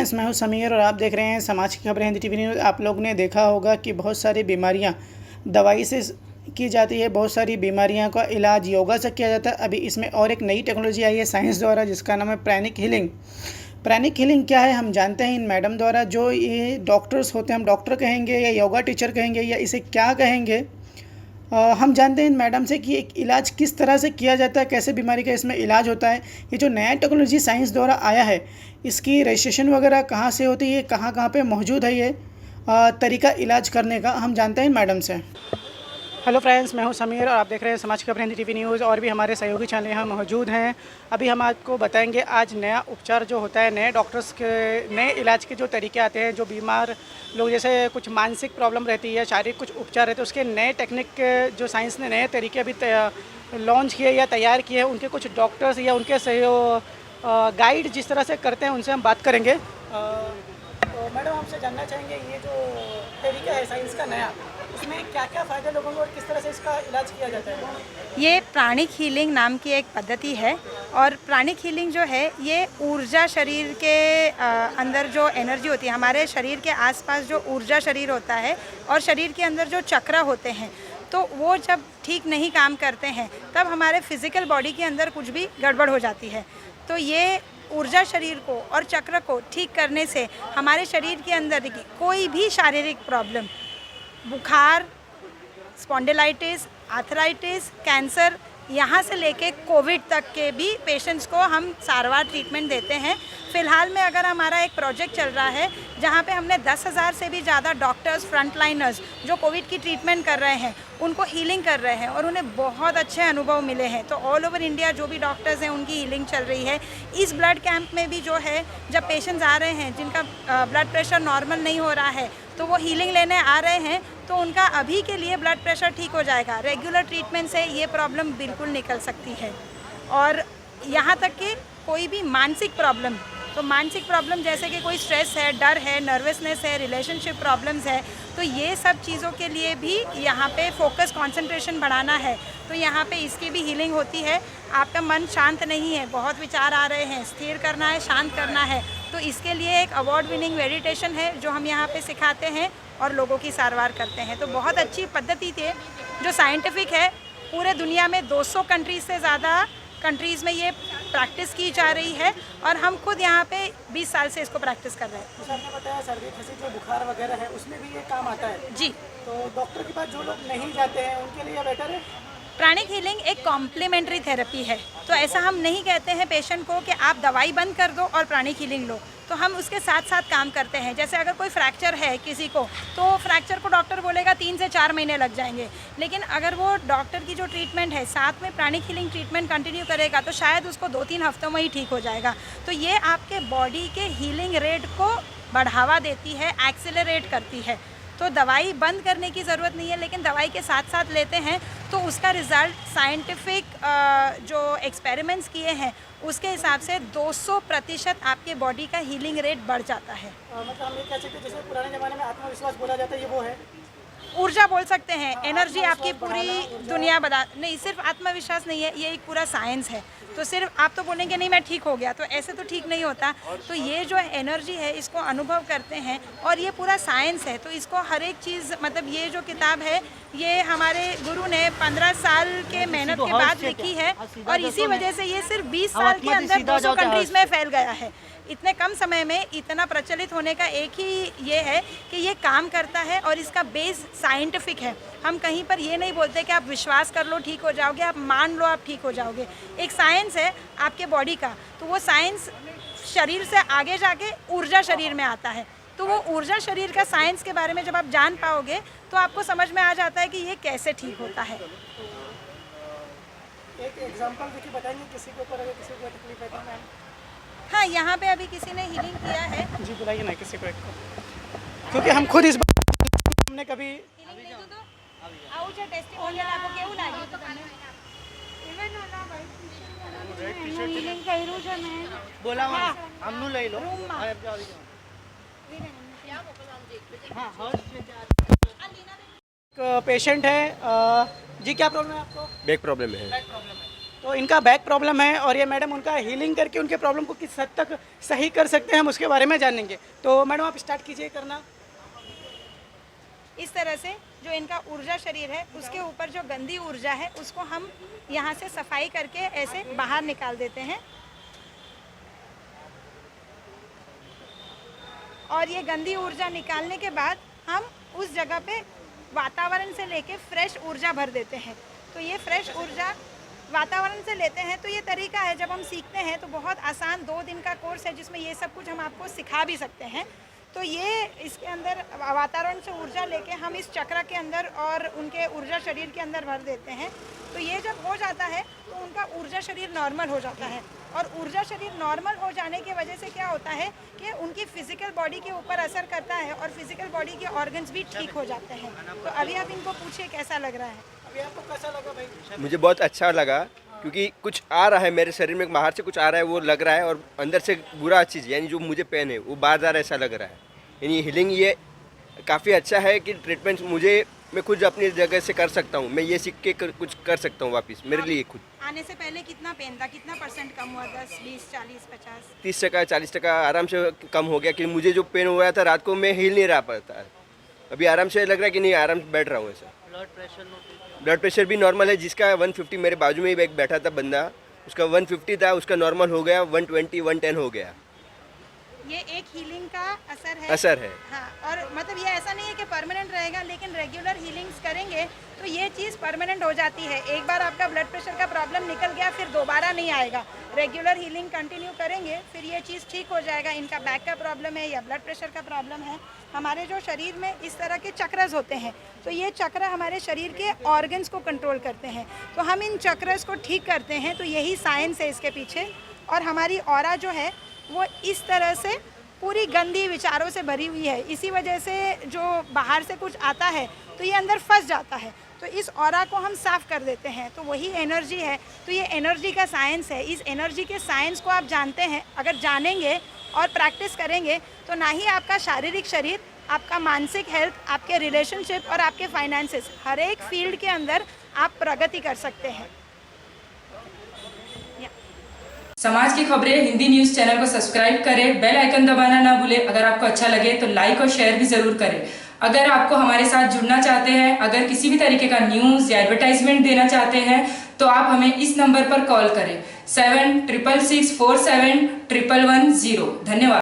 Friends, मैं हूं समीर और आप देख रहे हैं समाज की खबरें हिंदी टीवी न्यूज़। आप लोग ने देखा होगा कि बहुत सारी बीमारियां दवाई से की जाती है, बहुत सारी बीमारियां का इलाज योगा से किया जाता है। अभी इसमें और एक नई टेक्नोलॉजी आई है साइंस द्वारा, जिसका नाम है प्राणिक हीलिंग। प्राणिक हीलिंग क्या है हम जानते हैं इन मैडम द्वारा। जो ये डॉक्टर्स होते हैं, हम डॉक्टर कहेंगे या योगा टीचर कहेंगे या इसे क्या कहेंगे, हम जानते हैं इन मैडम से कि एक इलाज किस तरह से किया जाता है, कैसे बीमारी का इसमें इलाज होता है। ये जो नया टेक्नोलॉजी साइंस द्वारा आया है, इसकी रजिस्ट्रेशन वगैरह कहाँ से होती है, कहाँ कहाँ पे मौजूद है ये तरीका इलाज करने का, हम जानते हैं इन मैडम से। हेलो फ्रेंड्स, मैं हूं समीर और आप देख रहे हैं समाज की खबरें हिंदी टीवी न्यूज़। और भी हमारे सहयोगी चैनल यहाँ मौजूद हैं। अभी हम आपको बताएंगे आज नया उपचार जो होता है, नए डॉक्टर्स के नए इलाज के जो तरीके आते हैं, जो बीमार लोग जैसे कुछ मानसिक प्रॉब्लम रहती है, शारीरिक कुछ उपचार रहते हैं, उसके नए टेक्निक जो साइंस ने नए तरीके अभी लॉन्च किए या तैयार किए हैं, उनके कुछ डॉक्टर्स या उनके गाइड जिस तरह से करते हैं उनसे हम बात करेंगे। तो मैडम, हमसे जानना चाहेंगे ये जो तरीका है साइंस का नया, इसमें क्या क्या फ़ायदे लोगों को और किस तरह से इसका इलाज किया जाता है? ये प्राणिक हीलिंग नाम की एक पद्धति है। और प्राणिक हीलिंग जो है ये ऊर्जा शरीर के अंदर जो एनर्जी होती है, हमारे शरीर के आसपास जो ऊर्जा शरीर होता है और शरीर के अंदर जो चक्र होते हैं, तो वो जब ठीक नहीं काम करते हैं तब हमारे फिज़िकल बॉडी के अंदर कुछ भी गड़बड़ हो जाती है। तो ये ऊर्जा शरीर को और चक्र को ठीक करने से हमारे शरीर के अंदर की कोई भी शारीरिक प्रॉब्लम, बुखार, स्पॉन्डिलाइटिस, आर्थराइटिस, कैंसर, यहाँ से लेके कोविड तक के भी पेशेंट्स को हम सारवार ट्रीटमेंट देते हैं। फ़िलहाल में अगर हमारा एक प्रोजेक्ट चल रहा है जहाँ पे हमने 10,000 से भी ज़्यादा डॉक्टर्स, फ्रंटलाइनर्स जो कोविड की ट्रीटमेंट कर रहे हैं उनको हीलिंग कर रहे हैं और उन्हें बहुत अच्छे अनुभव मिले हैं। तो ऑल ओवर इंडिया जो भी डॉक्टर्स हैं उनकी हीलिंग चल रही है। इस ब्लड कैंप में भी जो है, जब पेशेंट्स आ रहे हैं जिनका ब्लड प्रेशर नॉर्मल नहीं हो रहा है तो वो हीलिंग लेने आ रहे हैं, तो उनका अभी के लिए ब्लड प्रेशर ठीक हो जाएगा। रेगुलर ट्रीटमेंट से ये प्रॉब्लम बिल्कुल निकल सकती है। और यहाँ तक कि कोई भी मानसिक प्रॉब्लम, तो मानसिक प्रॉब्लम जैसे कि कोई स्ट्रेस है, डर है, नर्वसनेस है, रिलेशनशिप प्रॉब्लम्स है, तो ये सब चीज़ों के लिए भी यहाँ पे फोकस, कंसंट्रेशन बढ़ाना है तो यहाँ पे इसकी भी हीलिंग होती है। आपका मन शांत नहीं है, बहुत विचार आ रहे हैं, स्थिर करना है, शांत करना है, तो इसके लिए एक अवार्ड विनिंग मेडिटेशन है जो हम यहाँ पे सिखाते हैं और लोगों की सारवार करते हैं। तो बहुत अच्छी पद्धति थी जो साइंटिफिक है। पूरे दुनिया में 200 कंट्रीज़ से ज़्यादा कंट्रीज़ में ये प्रैक्टिस की जा रही है और हम खुद यहाँ पे 20 साल से इसको प्रैक्टिस कर रहे हैं। जैसे आपने बताया सर्दी, खांसी, जो बुखार वगैरह है उसमें भी ये काम आता है जी। तो डॉक्टर के पास जो लोग नहीं जाते हैं उनके लिए बेटर है। प्राणिक हीलिंग एक कॉम्प्लीमेंट्री थेरेपी है, तो ऐसा हम नहीं कहते हैं पेशेंट को कि आप दवाई बंद कर दो और प्राणिक हीलिंग लो, तो हम उसके साथ साथ काम करते हैं। जैसे अगर कोई फ्रैक्चर है किसी को, तो फ्रैक्चर को डॉक्टर बोलेगा 3 से 4 महीने लग जाएंगे, लेकिन अगर वो डॉक्टर की जो ट्रीटमेंट है साथ में प्राणिक हीलिंग ट्रीटमेंट कंटिन्यू करेगा तो शायद उसको 2-3 हफ्तों में ही ठीक हो जाएगा। तो ये आपके बॉडी के हीलिंग रेट को बढ़ावा देती है, एक्सेलरेट करती है। तो दवाई बंद करने की ज़रूरत नहीं है, लेकिन दवाई के साथ साथ लेते हैं तो उसका रिज़ल्ट साइंटिफिक जो एक्सपेरिमेंट्स किए हैं उसके हिसाब से 200% आपके बॉडी का हीलिंग रेट बढ़ जाता है। मतलब हम ये कह सकते हैं जैसे पुराने ज़माने में आत्मविश्वास बोला जाता है, ये वो है, ऊर्जा बोल सकते हैं, एनर्जी आपकी पूरी दुनिया बता नहीं, सिर्फ आत्मविश्वास नहीं है, ये एक पूरा साइंस है। तो सिर्फ आप तो बोलेंगे नहीं मैं ठीक हो गया, तो ऐसे तो ठीक नहीं होता। तो ये जो एनर्जी है इसको अनुभव करते हैं और ये पूरा साइंस है, तो इसको हर एक चीज़, मतलब ये जो किताब है ये हमारे गुरु ने 15 साल के मेहनत के बाद लिखी है और इसी वजह से ये सिर्फ 20 साल के अंदर 200 कंट्रीज़ में फैल गया है। इतने कम समय में इतना प्रचलित होने का एक ही ये है कि ये काम करता है और इसका बेस साइंटिफिक है। हम कहीं पर ये नहीं बोलते कि आप विश्वास कर लो ठीक हो जाओगे, आप मान लो आप ठीक हो जाओगे। एक साइंस है आपके बॉडी का, तो वो साइंस शरीर से आगे जाके ऊर्जा शरीर में आता है। तो वो ऊर्जा शरीर का साइंस के बारे में जब आप जान पाओगे तो आपको समझ में आ जाता है कि ये कैसे ठीक होता है। एक एग्जांपल देखिए बताएंगे किसी के ऊपर, अगर किसी को तकलीफ है तो मैम। हाँ, यहाँ पे अभी किसी ने हीलिंग किया है। जी बुलाइए ना किसी को एक को, क्योंकि हम खुद इस बार हमने कभी बोला हमनु लई लो। पेशेंट है जी, क्या प्रॉब्लम है आपको? बैक प्रॉब्लम है। बैक प्रॉब्लम है। तो इनका बैक प्रॉब्लम है और ये मैडम उनका हीलिंग करके उनके प्रॉब्लम को किस हद तक सही कर सकते हैं हम उसके बारे में जानेंगे। तो मैडम आप स्टार्ट कीजिए करना। इस तरह से जो इनका ऊर्जा शरीर है उसके ऊपर जो गंदी ऊर्जा है उसको हम यहाँ से सफाई करके ऐसे बाहर निकाल देते हैं। और ये गंदी ऊर्जा निकालने के बाद हम उस जगह पे वातावरण से लेके फ्रेश ऊर्जा भर देते हैं। तो ये फ्रेश ऊर्जा वातावरण से लेते हैं। तो ये तरीका है, जब हम सीखते हैं तो बहुत आसान 2 दिन का कोर्स है जिसमें ये सब कुछ हम आपको सिखा भी सकते हैं। तो ये इसके अंदर वातावरण से ऊर्जा लेके हम इस चक्र के अंदर और उनके ऊर्जा शरीर के अंदर भर देते हैं। तो ये जब हो जाता है तो उनका ऊर्जा शरीर नॉर्मल हो जाता है। और ऊर्जा शरीर नॉर्मल हो जाने की वजह से क्या होता है कि उनकी फिजिकल बॉडी के ऊपर असर करता है और फिजिकल बॉडी के ऑर्गन्स भी ठीक हो जाते हैं। तो अभी आप इनको पूछिए कैसा लग रहा है। अभी आपको कैसा लगा भाई? मुझे बहुत अच्छा लगा क्योंकि कुछ आ रहा है मेरे शरीर में, बाहर से कुछ आ रहा है वो लग रहा है और अंदर से बुरा चीज़ यानी जो मुझे पेन है वो बार ऐसा लग रहा है। यानी हीलिंग ये काफ़ी अच्छा है कि ट्रीटमेंट मैं खुद अपनी जगह से कर सकता हूँ। मैं ये सीख के कुछ कर सकता हूँ वापस मेरे लिए खुद। आने से पहले कितना पेन था, कितना % कम हुआ? 10, 20, 40, 50? 30%, 40% आराम से कम हो गया। कि मुझे जो पेन हो रहा था रात को मैं हिल नहीं रहा पाता, अभी आराम से लग रहा है कि नहीं आराम से बैठ रहा हूँ ऐसा। ब्लड प्रेशर भी नॉर्मल है। जिसका 150, मेरे बाजू में ही एक बैठा था बंदा, उसका 150 था, उसका नॉर्मल हो गया 120, 110 हो गया। ये एक हीलिंग का असर है। हाँ, और मतलब ये ऐसा नहीं है कि परमानेंट रहेगा, लेकिन रेगुलर हीलिंग्स करेंगे तो ये चीज़ परमानेंट हो जाती है। एक बार आपका ब्लड प्रेशर का प्रॉब्लम निकल गया फिर दोबारा नहीं आएगा। रेगुलर हीलिंग कंटिन्यू करेंगे फिर ये चीज़ ठीक हो जाएगा। इनका बैक का प्रॉब्लम है या ब्लड प्रेशर का प्रॉब्लम है, हमारे जो शरीर में इस तरह के चक्रस होते हैं, तो ये चक्र हमारे शरीर के ऑर्गन्स को कंट्रोल करते हैं। तो हम इन चक्रस को ठीक करते हैं। तो यही साइंस है इसके पीछे। और हमारी ऑरा जो है वो इस तरह से पूरी गंदी विचारों से भरी हुई है। इसी वजह से जो बाहर से कुछ आता है तो ये अंदर फंस जाता है। तो इस ऑरा को हम साफ़ कर देते हैं। तो वही एनर्जी है। तो ये एनर्जी का साइंस है। इस एनर्जी के साइंस को आप जानते हैं, अगर जानेंगे और प्रैक्टिस करेंगे तो ना ही आपका शारीरिक शरीर, आपका मानसिक हेल्थ, आपके रिलेशनशिप और आपके फाइनेंसेस, हर एक फील्ड के अंदर आप प्रगति कर सकते हैं। समाज की खबरें हिंदी न्यूज चैनल को सब्सक्राइब करें, बेल आइकन दबाना ना भूलें। अगर आपको अच्छा लगे तो लाइक और शेयर भी जरूर करें। अगर आपको हमारे साथ जुड़ना चाहते हैं, अगर किसी भी तरीके का न्यूज या एडवर्टाइजमेंट देना चाहते हैं तो आप हमें इस नंबर पर कॉल करें 7666471110। धन्यवाद।